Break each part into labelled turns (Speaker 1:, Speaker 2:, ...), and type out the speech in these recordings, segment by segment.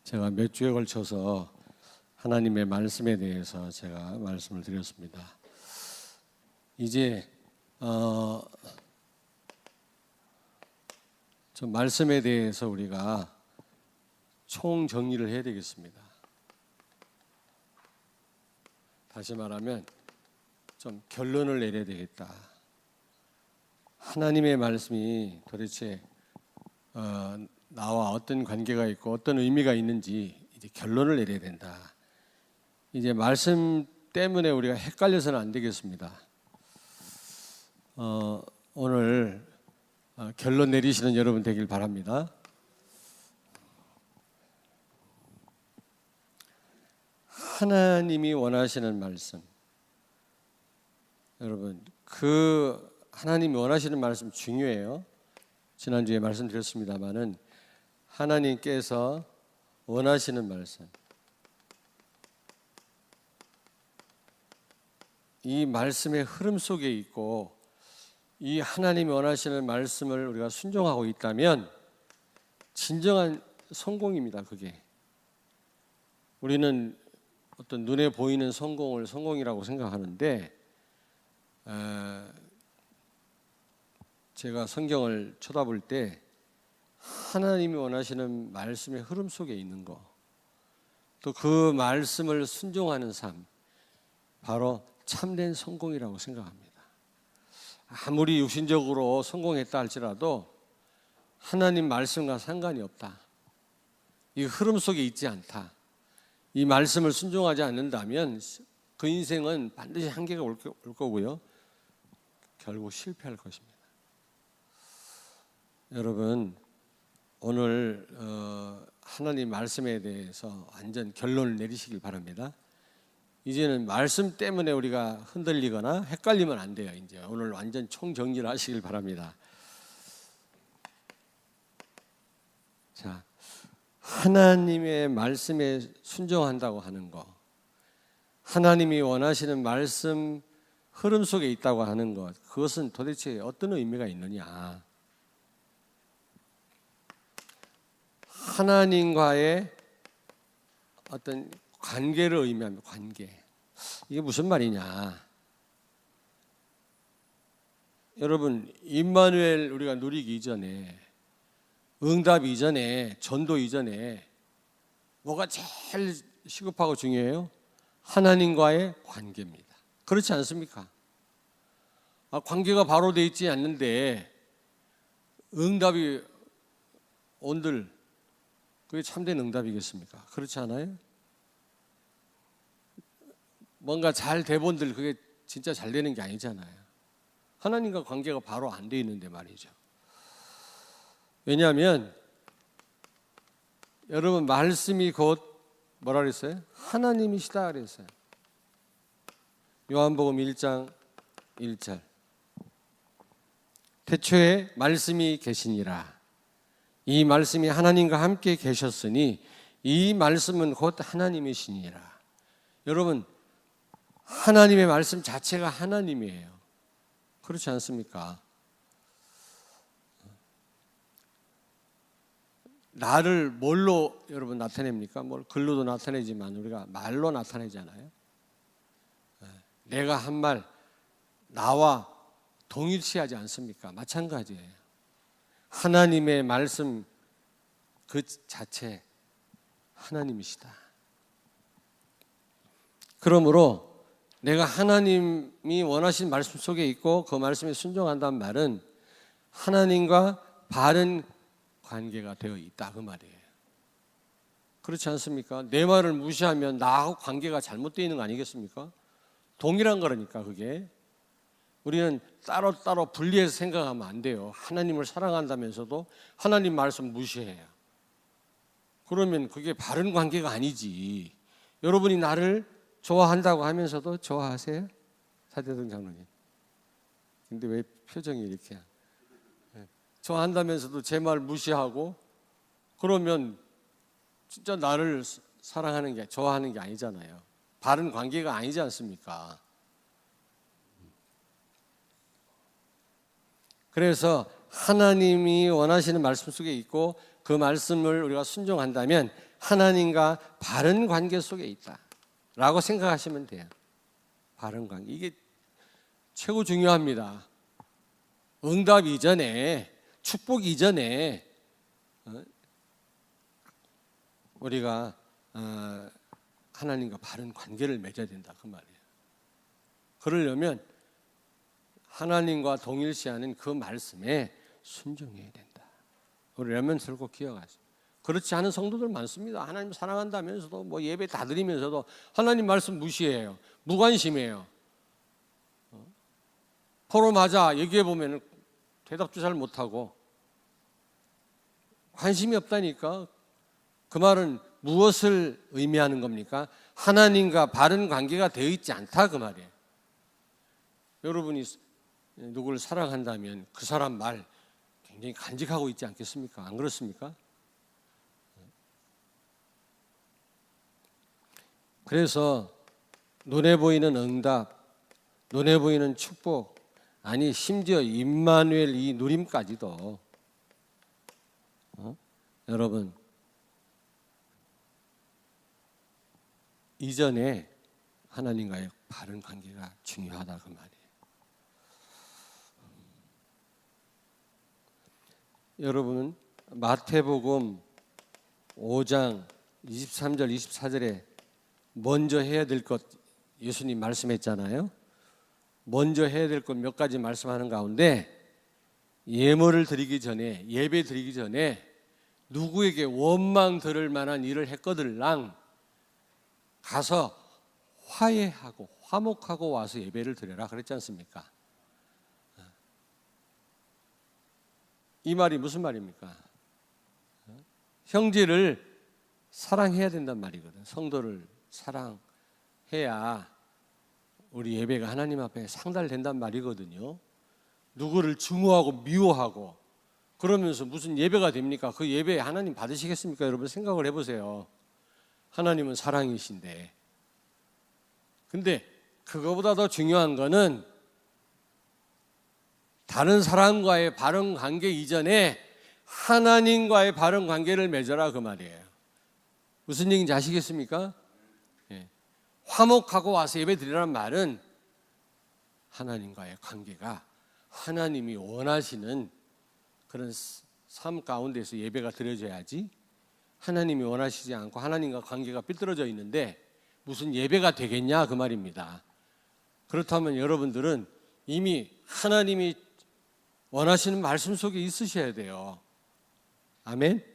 Speaker 1: 제가 몇 주에 걸쳐서 하나님의 말씀에 대해서 제가 말씀을 드렸습니다. 이제 좀 말씀에 대해서 우리가 총 정리를 해야 되겠습니다. 다시 말하면 좀 결론을 내려야 되겠다. 하나님의 말씀이 도대체 나와 어떤 관계가 있고 어떤 의미가 있는지 이제 결론을 내려야 된다. 이제 말씀 때문에 우리가 헷갈려서는 안 되겠습니다. 오늘 결론 내리시는 여러분 되길 바랍니다. 하나님이 원하시는 말씀, 여러분 그 하나님이 원하시는 말씀 중요해요. 지난주에 말씀드렸습니다마는 하나님께서 원하시는 말씀, 이 말씀의 흐름 속에 있고 이 하나님이 원하시는 말씀을 우리가 순종하고 있다면 진정한 성공입니다. 그게 우리는 어떤 눈에 보이는 성공을 성공이라고 생각하는데 제가 성경을 쳐다볼 때 하나님이 원하시는 말씀의 흐름 속에 있는 거, 또 그 말씀을 순종하는 삶, 바로 참된 성공이라고 생각합니다. 아무리 육신적으로 성공했다 할지라도 하나님 말씀과 상관이 없다. 이 흐름 속에 있지 않다. 이 말씀을 순종하지 않는다면 그 인생은 반드시 한계가 올 거고요. 결국 실패할 것입니다. 여러분, 오늘 하나님 말씀에 대해서 완전 결론을 내리시길 바랍니다. 이제는 말씀 때문에 우리가 흔들리거나 헷갈리면 안 돼요. 이제 오늘 완전 총정리를 하시길 바랍니다. 자, 하나님의 말씀에 순종한다고 하는 거, 하나님이 원하시는 말씀 흐름 속에 있다고 하는 것, 그것은 도대체 어떤 의미가 있느냐? 하나님과의 어떤 관계를 의미합니다. 관계. 이게 무슨 말이냐? 여러분, 임마누엘 우리가 누리기 이전에, 응답 이전에, 전도 이전에 뭐가 제일 시급하고 중요해요? 하나님과의 관계입니다. 그렇지 않습니까? 관계가 바로 돼 있지 않는데 응답이 온들 그게 참된 응답이겠습니까? 그렇지 않아요? 뭔가 잘 돼본들 그게 진짜 잘 되는 게 아니잖아요. 하나님과 관계가 바로 안 돼 있는데 말이죠. 왜냐하면 여러분 말씀이 곧 뭐라 그랬어요? 하나님이시다 그랬어요. 요한복음 1장 1절. 태초에 말씀이 계시니라. 이 말씀이 하나님과 함께 계셨으니 이 말씀은 곧 하나님이시니라. 여러분, 하나님의 말씀 자체가 하나님이에요. 그렇지 않습니까? 나를 뭘로 여러분 나타냅니까? 뭘 글로도 나타내지만 우리가 말로 나타내잖아요. 내가 한 말 나와 동일치하지 않습니까? 마찬가지예요. 하나님의 말씀 그 자체 하나님이시다. 그러므로 내가 하나님이 원하신 말씀 속에 있고 그 말씀에 순종한다는 말은 하나님과 바른 관계가 되어 있다 그 말이에요. 그렇지 않습니까? 내 말을 무시하면 나하고 관계가 잘못되어 있는 거 아니겠습니까? 동일한 거라니까 그게. 우리는 따로따로 분리해서 생각하면 안 돼요. 하나님을 사랑한다면서도 하나님 말씀 무시해요. 그러면 그게 바른 관계가 아니지. 여러분이 나를 좋아한다고 하면서도 좋아하세요? 사대동 장로님. 근데 왜 표정이 이렇게? 좋아한다면서도 제 말 무시하고 그러면 진짜 나를 사랑하는 게 좋아하는 게 아니잖아요. 바른 관계가 아니지 않습니까? 그래서 하나님이 원하시는 말씀 속에 있고 그 말씀을 우리가 순종한다면 하나님과 바른 관계 속에 있다라고 생각하시면 돼요. 바른 관계, 이게 최고 중요합니다. 응답 이전에, 축복 이전에 우리가 하나님과 바른 관계를 맺어야 된다 그 말이에요. 그러려면 하나님과 동일시하는 그 말씀에 순종해야 된다. 우리 렘넌트를 꼭 기억하세요. 그렇지 않은 성도들 많습니다. 하나님 사랑한다면서도 뭐 예배 다 드리면서도 하나님 말씀 무시해요. 무관심해요. 포럼하자 얘기해 보면 대답도 잘 못하고 관심이 없다니까. 그 말은 무엇을 의미하는 겁니까? 하나님과 바른 관계가 되어 있지 않다 그 말이에요. 여러분이 누구를 사랑한다면 그 사람 말 굉장히 간직하고 있지 않겠습니까? 안 그렇습니까? 그래서 눈에 보이는 응답, 눈에 보이는 축복, 아니 심지어 임마누엘 이 누림까지도 여러분 이전에 하나님과의 바른 관계가 중요하다 그 말이에요. 여러분 마태복음 5장 23절 24절에 먼저 해야 될 것 예수님 말씀했잖아요. 먼저 해야 될 것 몇 가지 말씀하는 가운데 예물을 드리기 전에, 예배 드리기 전에 누구에게 원망 들을 만한 일을 했거들랑 가서 화해하고 화목하고 와서 예배를 드려라 그랬지 않습니까? 이 말이 무슨 말입니까? 형제를 사랑해야 된단 말이거든. 성도를 사랑해야 우리 예배가 하나님 앞에 상달된단 말이거든요. 누구를 증오하고 미워하고 그러면서 무슨 예배가 됩니까? 그 예배 하나님 받으시겠습니까? 여러분 생각을 해보세요. 하나님은 사랑이신데. 근데 그거보다 더 중요한 거는 다른 사람과의 바른 관계 이전에 하나님과의 바른 관계를 맺어라 그 말이에요. 무슨 얘기인지 아시겠습니까? 예. 화목하고 와서 예배 드리라는 말은 하나님과의 관계가 하나님이 원하시는 그런 삶 가운데서 예배가 드려져야지, 하나님이 원하시지 않고 하나님과 관계가 삐뚤어져 있는데 무슨 예배가 되겠냐 그 말입니다. 그렇다면 여러분들은 이미 하나님이 원하시는 말씀 속에 있으셔야 돼요. 아멘.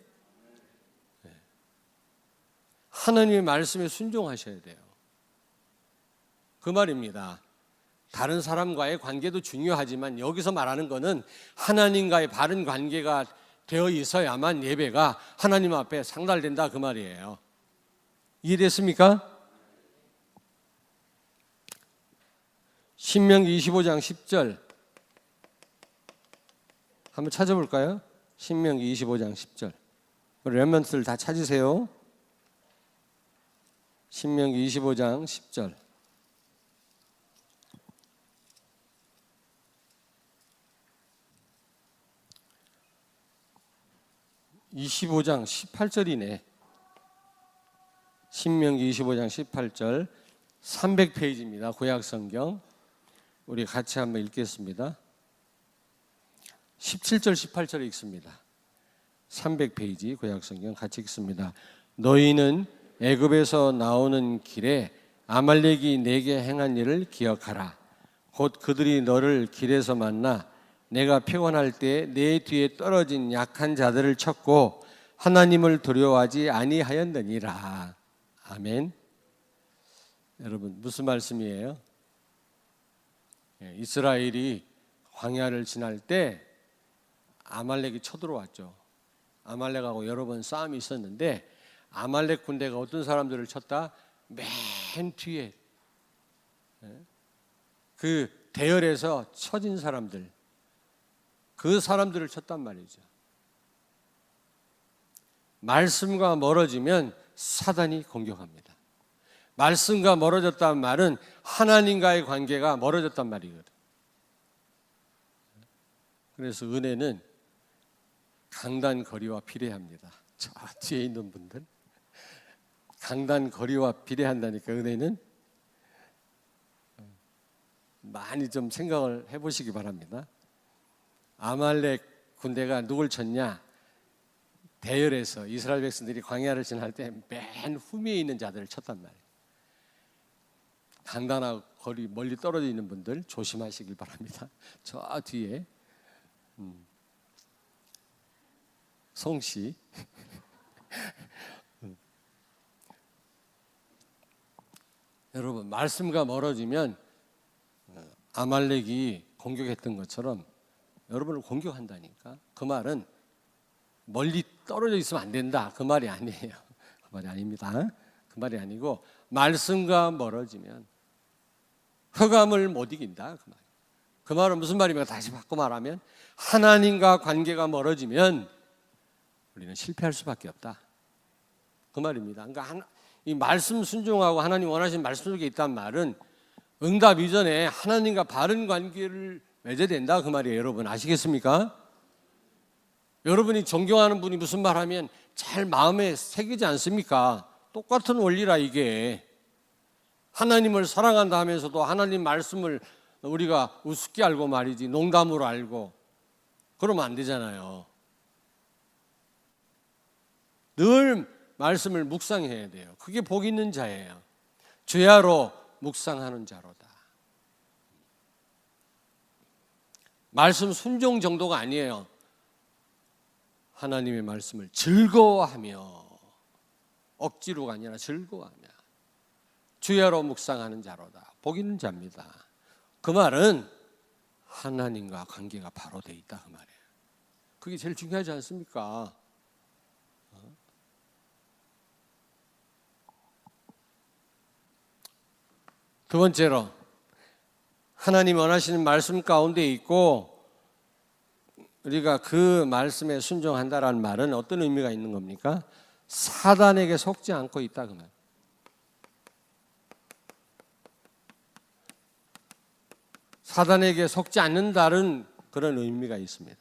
Speaker 1: 하나님의 말씀에 순종하셔야 돼요. 그 말입니다. 다른 사람과의 관계도 중요하지만 여기서 말하는 것은 하나님과의 바른 관계가 되어 있어야만 예배가 하나님 앞에 상달된다 그 말이에요. 이해됐습니까? 신명기 25장 10절 한번 찾아볼까요? 신명기 25장 10절. 우리 렘넌트들 다 찾으세요. 신명기 25장 10절. 25장 18절이네. 신명기 25장 18절 300페이지입니다. 구약성경. 우리 같이 한번 읽겠습니다. 17절 18절에 읽습니다. 300페이지 구약성경 같이 읽습니다. 너희는 애굽에서 나오는 길에 아말렉이 내게 행한 일을 기억하라. 곧 그들이 너를 길에서 만나 내가 피곤할 때 내 뒤에 떨어진 약한 자들을 쳤고 하나님을 두려워하지 아니하였느니라. 아멘. 여러분 무슨 말씀이에요? 이스라엘이 광야를 지날 때 아말렉이 쳐들어왔죠. 아말렉하고 여러 번 싸움이 있었는데 아말렉 군대가 어떤 사람들을 쳤다? 맨 뒤에 그 대열에서 처진 사람들, 그 사람들을 쳤단 말이죠. 말씀과 멀어지면 사단이 공격합니다. 말씀과 멀어졌다는 말은 하나님과의 관계가 멀어졌단 말이거든. 그래서 은혜는 강단 거리와 비례합니다. 저 뒤에 있는 분들 강단 거리와 비례한다니까 은혜는. 많이 좀 생각을 해보시기 바랍니다. 아말렉 군대가 누굴 쳤냐? 대열에서 이스라엘 백성들이 광야를 지날 때 맨 후미에 있는 자들을 쳤단 말이에요. 강단하고 거리 멀리 떨어져 있는 분들 조심하시길 바랍니다. 저 뒤에 성씨 여러분, 말씀과 멀어지면 아말렉이 공격했던 것처럼 여러분을 공격한다니까. 그 말은 멀리 떨어져 있으면 안 된다, 그 말이 아니에요. 그 말이 아닙니다. 그 말이 아니고 말씀과 멀어지면 흑암을 못 이긴다, 그 말. 그 말은 무슨 말이며 다시 바꿔 말하면 하나님과 관계가 멀어지면 우리는 실패할 수밖에 없다, 그 말입니다. 그러니까 이 말씀 순종하고 하나님 원하시는 말씀 속에 있다는 말은 응답 이전에 하나님과 바른 관계를 맺어야 된다, 그 말이에요. 여러분 아시겠습니까? 여러분이 존경하는 분이 무슨 말하면 잘 마음에 새기지 않습니까? 똑같은 원리라 이게. 하나님을 사랑한다 하면서도 하나님 말씀을 우리가 우습게 알고 말이지 농담으로 알고 그러면 안 되잖아요. 늘 말씀을 묵상해야 돼요. 그게 복 있는 자예요. 죄하로 묵상하는 자로다. 말씀 순종 정도가 아니에요. 하나님의 말씀을 즐거워하며, 억지로가 아니라 즐거워하며 주야로 묵상하는 자로다. 복 있는 자입니다. 그 말은 하나님과 관계가 바로 돼 있다, 그 말이에요. 그게 제일 중요하지 않습니까? 두 번째로 하나님 원하시는 말씀 가운데 있고 우리가 그 말씀에 순종한다라는 말은 어떤 의미가 있는 겁니까? 사단에게 속지 않고 있다, 그 말. 사단에게 속지 않는다는 그런 의미가 있습니다.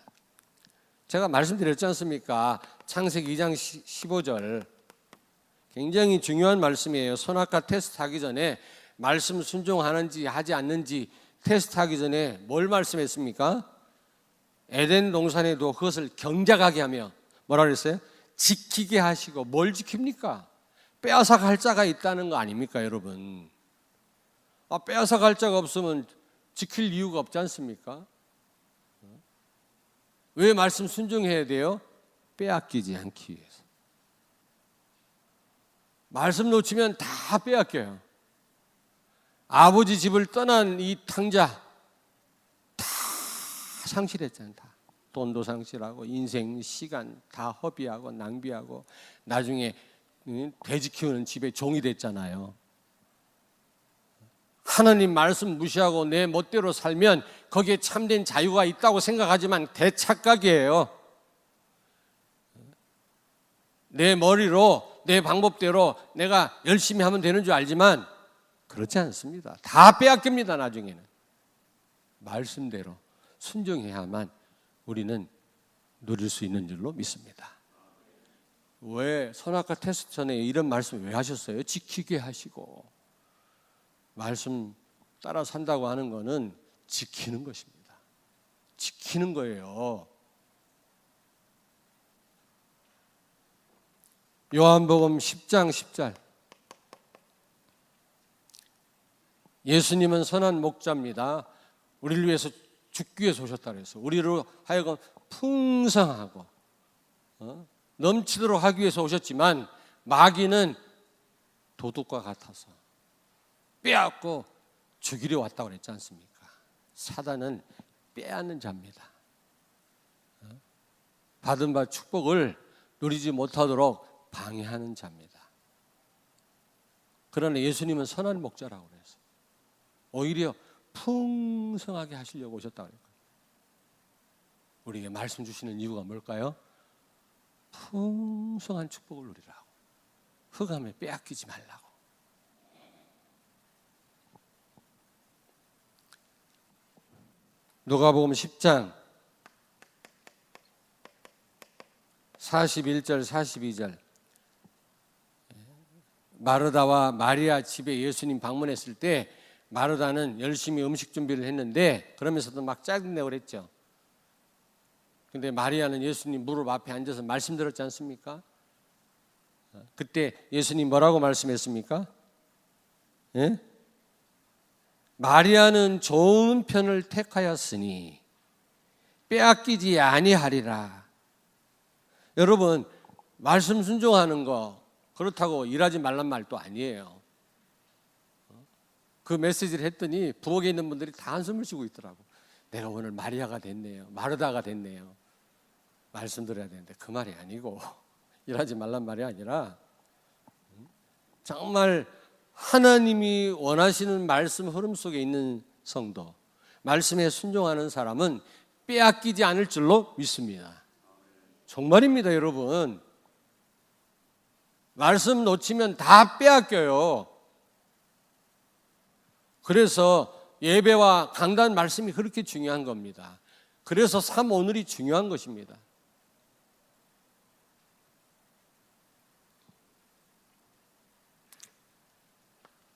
Speaker 1: 제가 말씀드렸지 않습니까? 창세기 2장 15절 굉장히 중요한 말씀이에요. 선악과 테스트하기 전에 말씀 순종하는지 하지 않는지 테스트하기 전에 뭘 말씀했습니까? 에덴 동산에도 그것을 경작하게 하며 뭐라 그랬어요? 지키게 하시고. 뭘 지킵니까? 빼앗아갈 자가 있다는 거 아닙니까, 여러분? 빼앗아갈 자가 없으면 지킬 이유가 없지 않습니까? 왜 말씀 순종해야 돼요? 빼앗기지 않기 위해서. 말씀 놓치면 다 빼앗겨요. 아버지 집을 떠난 이 탕자 다 상실했잖아요. 다. 돈도 상실하고 인생, 시간 다 허비하고 낭비하고 나중에 돼지 키우는 집에 종이 됐잖아요. 하나님 말씀 무시하고 내 멋대로 살면 거기에 참된 자유가 있다고 생각하지만 대착각이에요. 내 머리로 내 방법대로 내가 열심히 하면 되는 줄 알지만 그렇지 않습니다. 다 빼앗깁니다, 나중에는. 말씀대로 순종해야만 우리는 누릴 수 있는 줄로 믿습니다. 왜 선악과 테스트 전에 이런 말씀 왜 하셨어요? 지키게 하시고. 말씀 따라 산다고 하는 거는 지키는 것입니다. 지키는 거예요. 요한복음 10장 10절. 예수님은 선한 목자입니다. 우리를 위해서 죽기 위해서 오셨다 그래서 우리로 하여금 풍성하고 넘치도록 하기 위해서 오셨지만 마귀는 도둑과 같아서 빼앗고 죽이려 왔다고 그랬지 않습니까? 사단은 빼앗는 자입니다. 받은 바 축복을 누리지 못하도록 방해하는 자입니다. 그러나 예수님은 선한 목자라고 그랬어요. 오히려 풍성하게 하시려고 오셨다고 그랬거든요. 우리에게 말씀 주시는 이유가 뭘까요? 풍성한 축복을 누리라고. 흑암에 빼앗기지 말라고. 누가복음 10장 41절 42절 마르다와 마리아 집에 예수님 방문했을 때 마르다는 열심히 음식 준비를 했는데 그러면서도 막 짜증내고 그랬죠. 근데 마리아는 예수님 무릎 앞에 앉아서 말씀 들었지 않습니까? 그때 예수님 뭐라고 말씀했습니까? 예? 마리아는 좋은 편을 택하였으니 빼앗기지 아니하리라. 여러분, 말씀 순종하는 거 그렇다고 일하지 말란 말도 아니에요. 그 메시지를 했더니 부엌에 있는 분들이 다 한숨을 쉬고 있더라고. 내가 오늘 마리아가 됐네요. 마르다가 됐네요. 말씀 드려야 되는데 그 말이 아니고 일하지 말란 말이 아니라 정말 하나님이 원하시는 말씀 흐름 속에 있는 성도, 말씀에 순종하는 사람은 빼앗기지 않을 줄로 믿습니다. 정말입니다, 여러분. 말씀 놓치면 다 빼앗겨요. 그래서 예배와 강단 말씀이 그렇게 중요한 겁니다. 그래서 삶 오늘이 중요한 것입니다.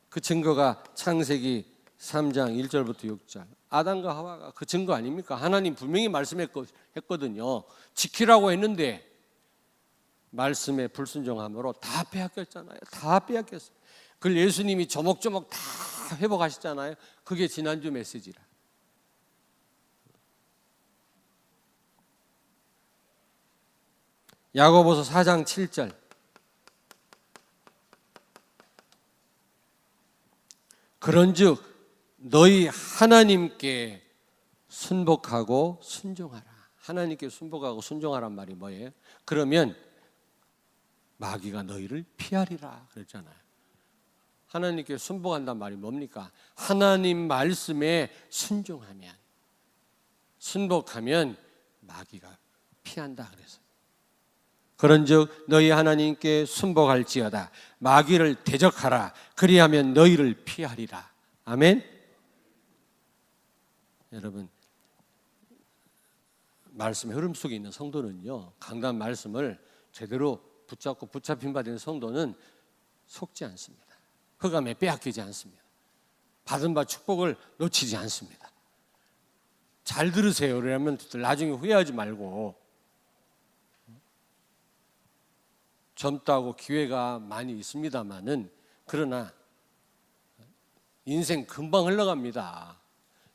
Speaker 1: 그 증거가 창세기 3장 1절부터 6절. 아담과 하와가 그 증거 아닙니까? 하나님 분명히 말씀했거든요. 지키라고 했는데 말씀에 불순종함으로 다 빼앗겼잖아요. 다 빼앗겼어요. 그걸 예수님이 조목조목 다 회복하셨잖아요. 그게 지난주 메시지라. 야고보서 4장 7절. 그런즉 너희 하나님께 순복하고 순종하라. 하나님께 순복하고 순종하란 말이 뭐예요? 그러면 마귀가 너희를 피하리라 그랬잖아요. 하나님께 순복한단 말이 뭡니까? 하나님 말씀에 순종하면, 순복하면 마귀가 피한다 그랬어요. 그런즉 너희 하나님께 순복할지어다. 마귀를 대적하라. 그리하면 너희를 피하리라. 아멘. 여러분, 말씀의 흐름 속에 있는 성도는요, 강단 말씀을 제대로 붙잡고 붙잡힌 바 된 성도는 속지 않습니다. 흑암에 빼앗기지 않습니다. 받은 바 축복을 놓치지 않습니다. 잘 들으세요. 그러면 나중에 후회하지 말고. 젊다고 기회가 많이 있습니다만은, 그러나 인생 금방 흘러갑니다.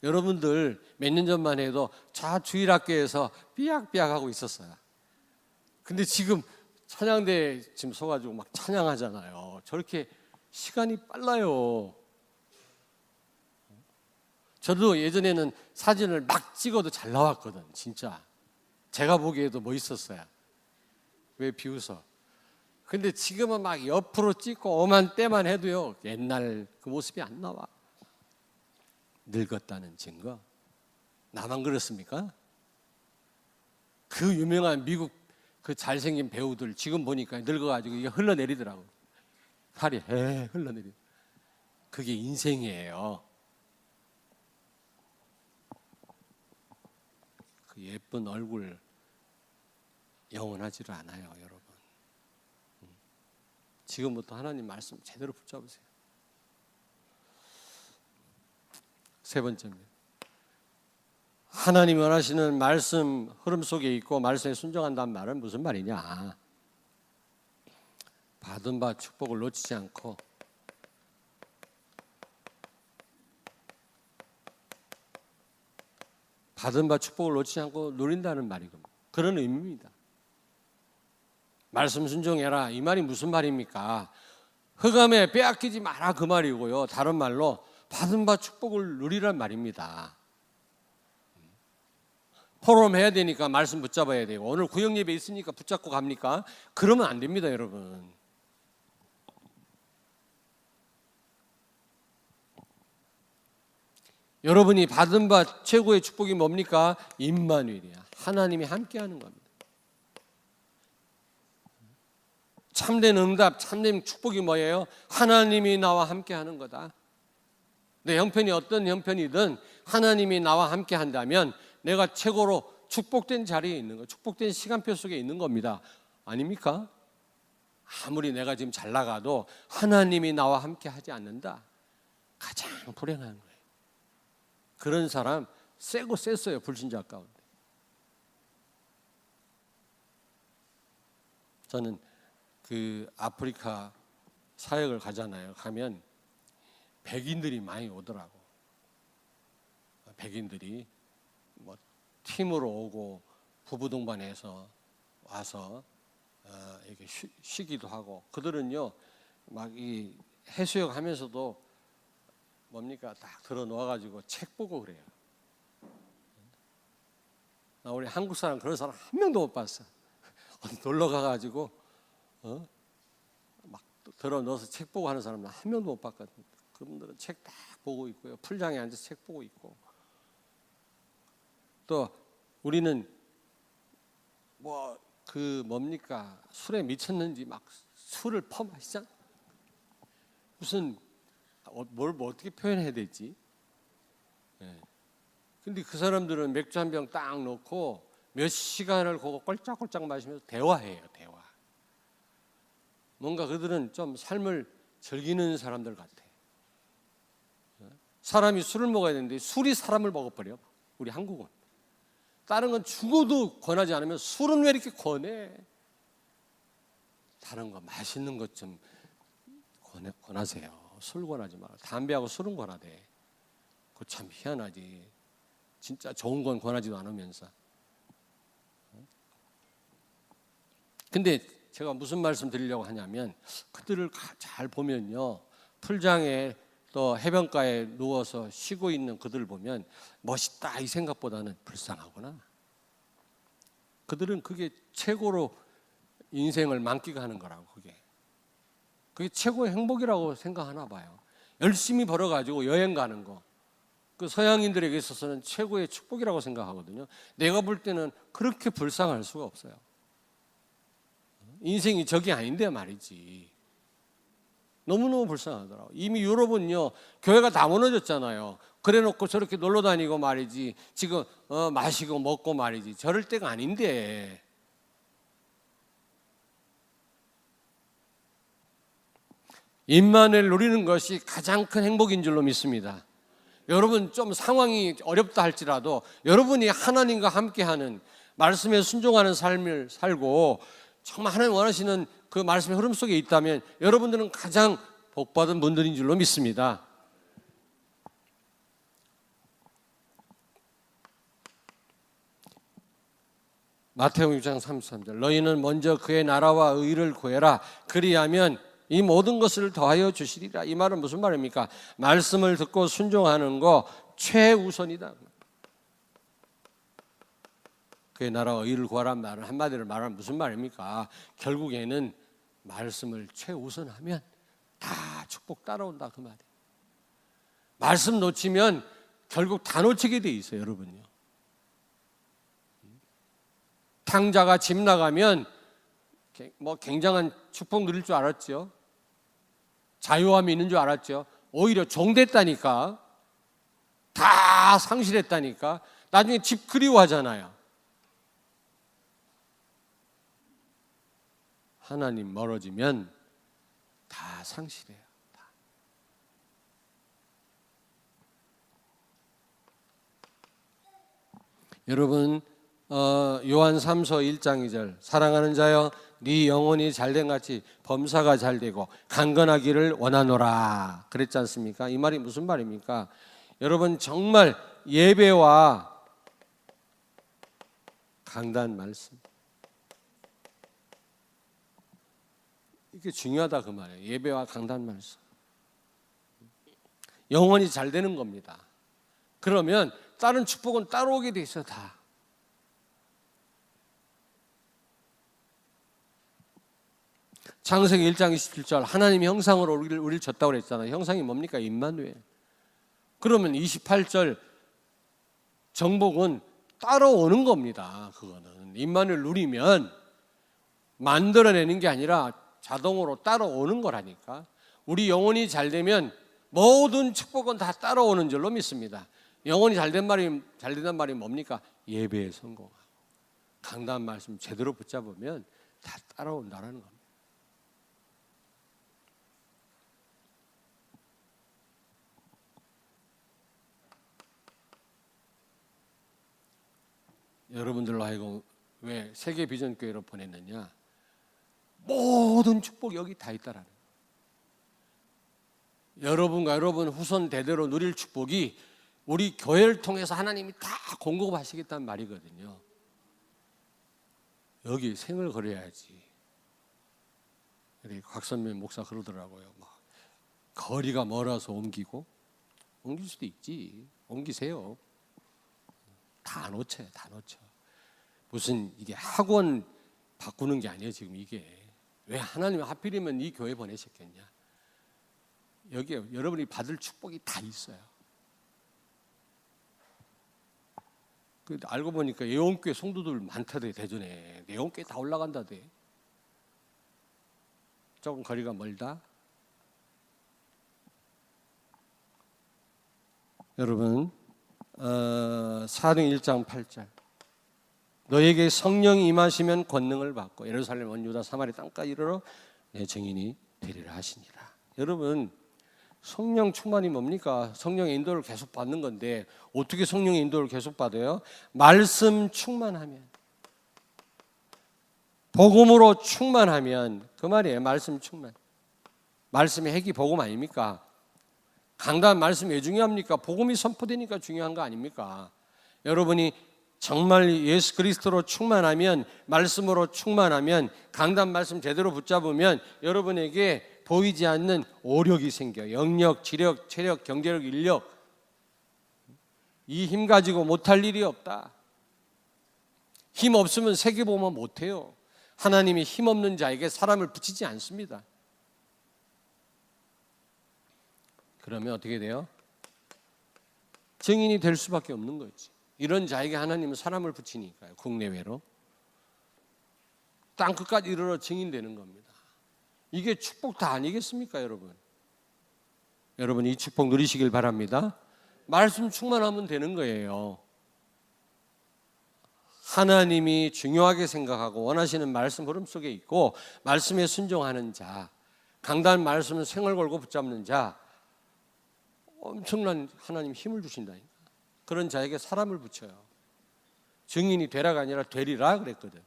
Speaker 1: 여러분들 몇 년 전만 해도 자 주일학교에서 삐약삐약하고 있었어요. 근데 지금 찬양대 지금 서가지고 막 찬양하잖아요. 저렇게 시간이 빨라요. 저도 예전에는 사진을 막 찍어도 잘 나왔거든. 진짜 제가 보기에도 멋있었어요. 왜 비웃어? 근데 지금은 막 옆으로 찍고 엄한 때만 해도요, 옛날 그 모습이 안 나와. 늙었다는 증거. 나만 그렇습니까? 그 유명한 미국 그 잘생긴 배우들 지금 보니까 늙어가지고 이게 흘러내리더라고. 살이 흘러내리. 그게 인생이에요. 그 예쁜 얼굴 영원하지를 않아요, 여러분. 지금부터 하나님 말씀 제대로 붙잡으세요. 세 번째입니다. 하나님이 원하시는 말씀 흐름 속에 있고 말씀에 순종한다는 말은 무슨 말이냐? 받은 바 축복을 놓치지 않고 받은 바 축복을 놓치지 않고 누린다는 말이고 그런 의미입니다. 말씀 순종해라 이 말이 무슨 말입니까? 흑암에 빼앗기지 마라 그 말이고요. 다른 말로 받은 바 축복을 누리란 말입니다. 포럼 해야 되니까 말씀 붙잡아야 되고 오늘 구역 예배 있으니까 붙잡고 갑니까? 그러면 안 됩니다, 여러분. 여러분이 받은 바 최고의 축복이 뭡니까? 임마누엘이야. 하나님이 함께하는 겁니다. 참된 응답, 참된 축복이 뭐예요? 하나님이 나와 함께하는 거다. 내 형편이 어떤 형편이든 하나님이 나와 함께한다면 내가 최고로 축복된 자리에 있는 거, 축복된 시간표 속에 있는 겁니다. 아닙니까? 아무리 내가 지금 잘 나가도 하나님이 나와 함께 하지 않는다. 가장 불행한 거예요. 그런 사람 세고 셌어요. 불신자 가운데. 저는 그 아프리카 사역을 가잖아요. 가면 백인들이 많이 오더라고. 백인들이 뭐 팀으로 오고 부부 동반해서 와서 이렇게 쉬기도 하고, 그들은요 막 이 해수욕 하면서도 뭡니까 딱 들어 놓아가지고 책 보고 그래요. 나 우리 한국 사람 그런 사람 한 명도 못 봤어. 어디 놀러 가가지고 막 들어 넣어서 책 보고 하는 사람은 한 명도 못 봤거든. 그분들은 책 딱 보고 있고요. 풀장에 앉아서 책 보고 있고. 또 우리는 뭐 그 뭡니까 술에 미쳤는지 막 술을 퍼마시잖아. 무슨 뭘 뭐 어떻게 표현해야 되지? 네. 근데 그 사람들은 맥주 한 병 딱 놓고 몇 시간을 그거 꼴짝꼴짝 마시면서 대화해요. 대화. 뭔가 그들은 좀 삶을 즐기는 사람들 같아. 사람이 술을 먹어야 되는데 술이 사람을 먹어버려. 우리 한국은. 다른 건 죽어도 권하지 않으면 술은 왜 이렇게 권해? 다른 거 맛있는 것 좀 권하세요. 술 권하지 마. 담배하고 술은 권하대. 그거 참 희한하지. 진짜 좋은 건 권하지도 않으면서. 근데 제가 무슨 말씀 드리려고 하냐면, 그들을 잘 보면요, 풀장에 또 해변가에 누워서 쉬고 있는 그들을 보면 멋있다 이 생각보다는 불쌍하구나. 그들은 그게 최고로 인생을 만끽하는 거라고. 그게 최고의 행복이라고 생각하나 봐요. 열심히 벌어가지고 여행 가는 거, 그 서양인들에게 있어서는 최고의 축복이라고 생각하거든요. 내가 볼 때는 그렇게 불쌍할 수가 없어요. 인생이 저게 아닌데 말이지. 너무너무 불쌍하더라고요. 이미 유럽은요 교회가 다 무너졌잖아요. 그래놓고 저렇게 놀러 다니고 말이지, 지금 마시고 먹고 말이지, 저럴 때가 아닌데. 임마누엘 누리는 것이 가장 큰 행복인 줄로 믿습니다. 여러분 좀 상황이 어렵다 할지라도 여러분이 하나님과 함께하는 말씀에 순종하는 삶을 살고 정말 하나님 원하시는 그 말씀의 흐름 속에 있다면 여러분들은 가장 복받은 분들인 줄로 믿습니다. 마태복음 6장 33절, 너희는 먼저 그의 나라와 의를 구해라. 그리하면 이 모든 것을 더하여 주시리라. 이 말은 무슨 말입니까? 말씀을 듣고 순종하는 거 최우선이다. 그의 나라와 의를 구하라는 말은 한마디로 말하면 무슨 말입니까? 결국에는 말씀을 최우선하면 다 축복 따라온다 그 말이에요. 말씀 놓치면 결국 다 놓치게 돼 있어요, 여러분요. 탕자가 집 나가면 뭐 굉장한 축복 누릴 줄 알았죠. 자유함이 있는 줄 알았죠. 오히려 종됐다니까. 다 상실했다니까. 나중에 집 그리워하잖아요. 하나님 멀어지면 다 상실해요. 다. 여러분 요한 3서 1장 2절, 사랑하는 자여 네 영혼이 잘된 같이 범사가 잘되고 강건하기를 원하노라 그랬지 않습니까? 이 말이 무슨 말입니까? 여러분 정말 예배와 강단 말씀, 이게 중요하다 그 말이에요. 예배와 강단 말씀. 영혼이 잘 되는 겁니다. 그러면 다른 축복은 따라오게 돼 있어요. 다. 창세기 1장 27절, 하나님이 형상으로 우리를 졌다고 그랬잖아요. 형상이 뭡니까? 임마누엘. 그러면 28절 정복은 따라오는 겁니다. 그거는 임마누엘 누리면 만들어내는 게 아니라 자동으로 따라오는 거라니까. 우리 영혼이 잘 되면 모든 축복은 다 따라오는 줄로 믿습니다. 영혼이 잘된 말이 뭡니까? 예배에 성공하고 강단 말씀 제대로 붙잡으면 다 따라온다는 겁니다. 여러분들로 하여금 왜 세계 비전 교회로 보냈느냐? 모든 축복이 여기 다 있다라는 거예요. 여러분과 여러분 후손 대대로 누릴 축복이 우리 교회를 통해서 하나님이 다 공급하시겠다는 말이거든요. 여기 생을 걸어야지. 우리 곽선명 목사 그러더라고요. 막 거리가 멀어서 옮기고, 옮길 수도 있지. 옮기세요. 다 놓쳐요. 다 놓쳐. 무슨 이게 학원 바꾸는 게 아니에요. 지금 이게 왜 하나님이 하필이면 이 교회 보내셨겠냐? 여기에 여러분이 받을 축복이 다 있어요. 알고 보니까 예원교회 성도들 많다대. 대전에 예원교회 다 올라간다대. 조금 거리가 멀다. 여러분, 사도행 1장 8절 너에게 성령이 임하시면 권능을 받고 예루살렘 온 유다 사마리 땅까지 이르러 내 증인이 되리라 하시니라. 여러분, 성령 충만이 뭡니까? 성령의 인도를 계속 받는 건데 어떻게 성령의 인도를 계속 받아요? 말씀 충만하면, 복음으로 충만하면, 그 말이에요. 말씀 충만. 말씀의 핵이 복음 아닙니까? 강단 말씀이 왜 중요합니까? 복음이 선포되니까 중요한 거 아닙니까? 여러분이 정말 예수 그리스도로 충만하면, 말씀으로 충만하면, 강단 말씀 제대로 붙잡으면 여러분에게 보이지 않는 오력이 생겨요. 영력, 지력, 체력, 경제력, 인력. 이 힘 가지고 못할 일이 없다. 힘 없으면 세계보험 못해요. 하나님이 힘 없는 자에게 사람을 붙이지 않습니다. 그러면 어떻게 돼요? 증인이 될 수밖에 없는 거지. 이런 자에게 하나님은 사람을 붙이니까요. 국내외로. 땅끝까지 이르러 증인되는 겁니다. 이게 축복 다 아니겠습니까, 여러분? 여러분 이 축복 누리시길 바랍니다. 말씀 충만하면 되는 거예요. 하나님이 중요하게 생각하고 원하시는 말씀 흐름 속에 있고 말씀에 순종하는 자, 강단 말씀을 생을 걸고 붙잡는 자, 엄청난 하나님 힘을 주신다니까. 그런 자에게 사람을 붙여요. 증인이 되라가 아니라 되리라 그랬거든.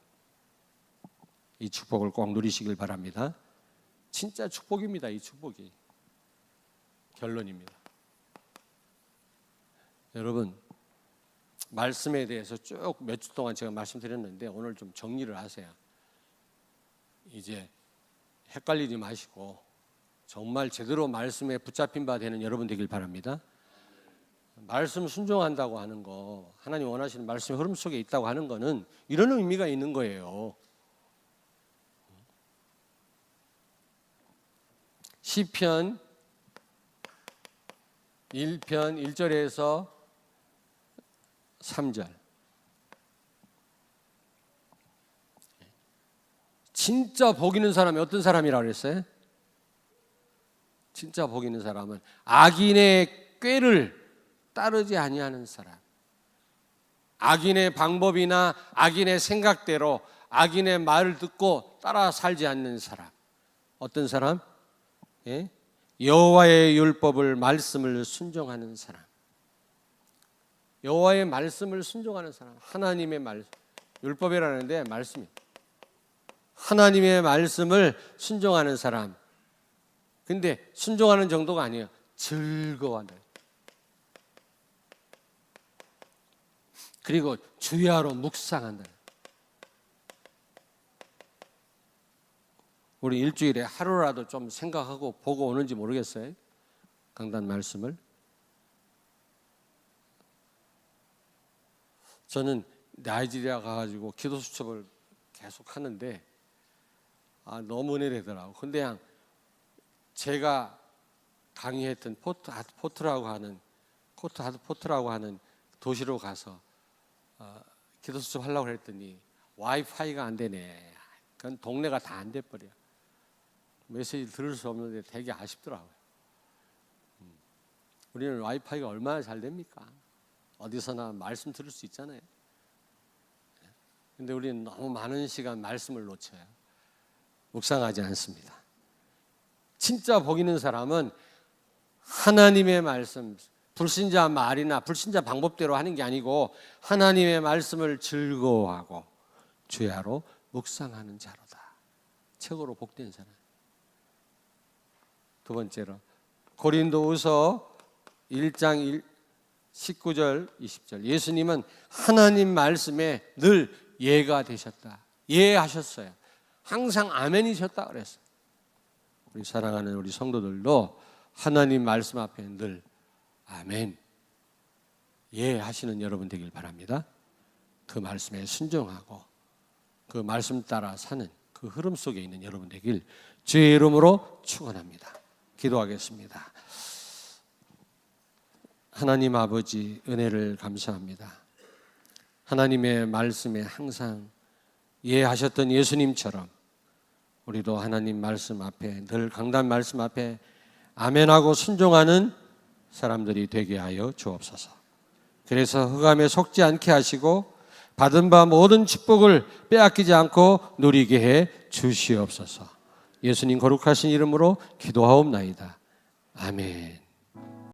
Speaker 1: 이 축복을 꼭 누리시길 바랍니다. 진짜 축복입니다. 이 축복이. 결론입니다. 여러분, 말씀에 대해서 쭉 몇 주 동안 제가 말씀드렸는데 오늘 좀 정리를 하세요. 이제 헷갈리지 마시고 정말 제대로 말씀에 붙잡힌 바 되는 여러분 되길 바랍니다. 말씀 순종한다고 하는 거, 하나님 원하시는 말씀의 흐름 속에 있다고 하는 거는 이런 의미가 있는 거예요. 시편 1편 1절에서 3절. 진짜 복 있는 사람이 어떤 사람이라고 그랬어요? 진짜 복 있는 사람은 악인의 꾀를 따르지 아니하는 사람. 악인의 방법이나 악인의 생각대로 악인의 말을 듣고 따라 살지 않는 사람. 어떤 사람? 예? 여호와의 율법을 말씀을 순종하는 사람. 여호와의 말씀을 순종하는 사람. 하나님의 말씀. 율법이라는데 말씀이. 하나님의 말씀을 순종하는 사람. 근데 순종하는 정도가 아니에요. 즐거워한다. 그리고 주야로 묵상한다. 우리 일주일에 하루라도 좀 생각하고 보고 오는지 모르겠어요. 강단 말씀을. 저는 나이지리아 가가지고 기도 수첩을 계속 하는데 너무 은혜되더라고. 근데 그냥 제가 강의했던 포트라고 하는 도시로 가서 기도 수첩 하려고 했더니 와이파이가 안 되네. 그건 동네가 다 안 돼버려. 메시지 들을 수 없는데 되게 아쉽더라고요. 우리는 와이파이가 얼마나 잘 됩니까? 어디서나 말씀 들을 수 있잖아요. 근데 우리는 너무 많은 시간 말씀을 놓쳐요. 묵상하지 않습니다. 진짜 복 있는 사람은 하나님의 말씀, 불신자 말이나 불신자 방법대로 하는 게 아니고 하나님의 말씀을 즐거워하고 주야로 묵상하는 자로다. 최고로 복된 자는. 두 번째로 고린도후서 1장 19절 20절 예수님은 하나님 말씀에 늘 예가 되셨다. 예하셨어요. 항상 아멘이셨다 그랬어요. 우리 사랑하는 우리 성도들도 하나님 말씀 앞에 늘 아멘 예하시는 여러분 되길 바랍니다. 그 말씀에 순종하고 그 말씀 따라 사는 그 흐름 속에 있는 여러분 되길 주의 이름으로 축원합니다. 기도하겠습니다. 하나님 아버지 은혜를 감사합니다. 하나님의 말씀에 항상 예하셨던 예수님처럼 우리도 하나님 말씀 앞에 늘 강단 말씀 앞에 아멘하고 순종하는 사람들이 되게 하여 주옵소서. 그래서 흑암에 속지 않게 하시고 받은 바 모든 축복을 빼앗기지 않고 누리게 해 주시옵소서. 예수님 거룩하신 이름으로 기도하옵나이다. 아멘.